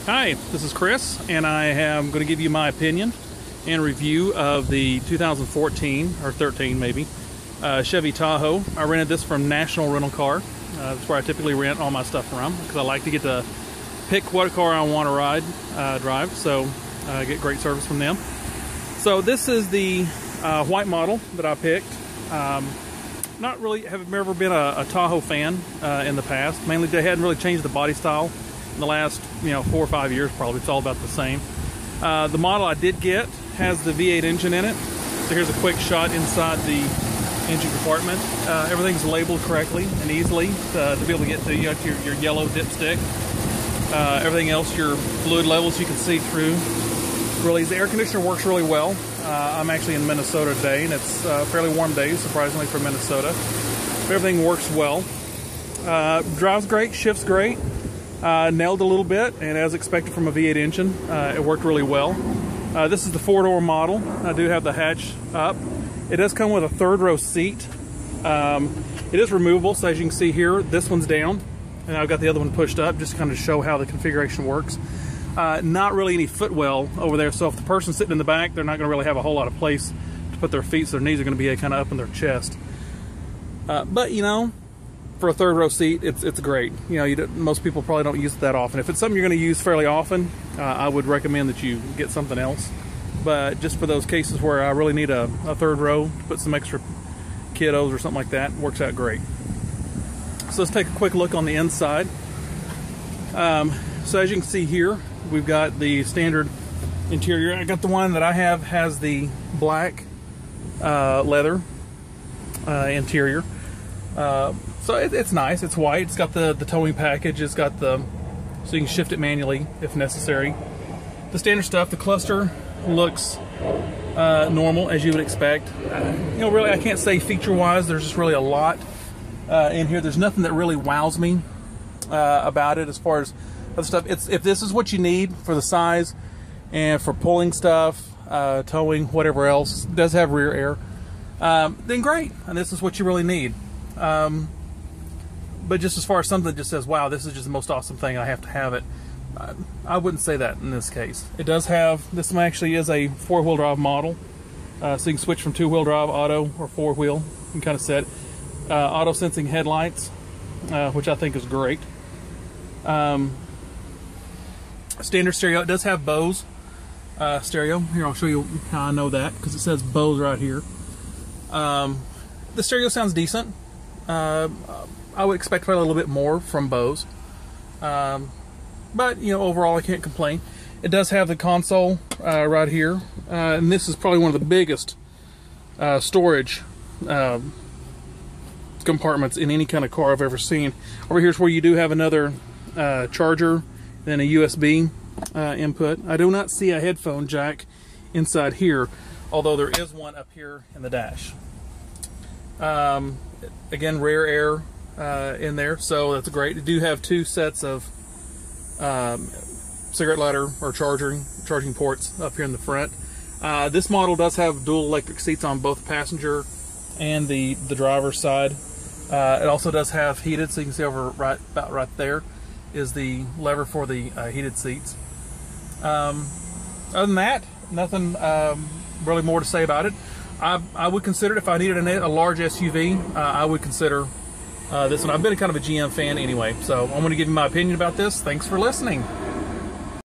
Hi, this is Chris, and I am going to give you my opinion and review of the 2014 or 13 maybe Chevy Tahoe. I rented this from National Rental Car. That's where I typically rent all my stuff from because I like to get to pick what car I want to drive. So I get great service from them. So this is the white model that I picked. Not really have ever been a Tahoe fan in the past. Mainly they hadn't really changed the body style in the last 4 or 5 years probably. It's all about the same. The model I did get has the V8 engine in it. So here's a quick shot inside the engine compartment. Everything's labeled correctly and easily to be able to get to your yellow dipstick. Everything else, your fluid levels you can see through. Really, the air conditioner works really well. I'm actually in Minnesota today, and it's a fairly warm day, surprisingly, for Minnesota. But everything works well. Drives great, shifts great. Nailed a little bit, and as expected from a V8 engine, it worked really well. This is the 4-door model. I do have the hatch up. It does come with a 3rd row seat. It is removable, so as you can see here, this one's down, and I've got the other one pushed up just to kind of show how the configuration works. Not really any footwell over there, so if the person's sitting in the back, they're not going to really have a whole lot of place to put their feet, so their knees are going to be kind of up in their chest. But for a 3rd row seat, it's great. Most people probably don't use it that often. If it's something you're going to use fairly often, I would recommend that you get something else. But just for those cases where I really need a 3rd row to put some extra kiddos or something like that, it works out great. So let's take a quick look on the inside. So as you can see here, we've got the standard interior. I got the one that I have has the black leather interior. So it's nice. It's white. It's got the towing package. It's got so you can shift it manually if necessary. The standard stuff. The cluster looks normal as you would expect. Really, I can't say feature-wise. There's just really a lot in here. There's nothing that really wows me about it as far as other stuff. If this is what you need for the size and for pulling stuff, towing, whatever else, it does have rear air, then great. And this is what you really need. But just as far as something that just says, wow, this is just the most awesome thing, I have to have it, I wouldn't say that in this case. It does have, this one actually is a 4-wheel drive model, so you can switch from 2-wheel drive, auto, or 4-wheel. You can kind of set auto sensing headlights, which I think is great. Standard stereo. It does have Bose stereo. Here, I'll show you how I know that, because it says Bose right here. The stereo sounds decent. I would expect probably a little bit more from Bose. But, overall I can't complain. It does have the console right here. And this is probably one of the biggest storage compartments in any kind of car I've ever seen. Over here's where you do have another charger, then a USB input. I do not see a headphone jack inside here, although there is one up here in the dash. Again, rear air in there, so that's great. You do have 2 sets of cigarette lighter or charging ports up here in the front. This model does have dual electric seats on both the passenger and the driver's side. It also does have heated, so you can see over about right there is the lever for the heated seats. Other than that, nothing really more to say about it. I would consider it, if I needed a large SUV, I would consider this one. I've been kind of a GM fan anyway, so I'm going to give you my opinion about this. Thanks for listening.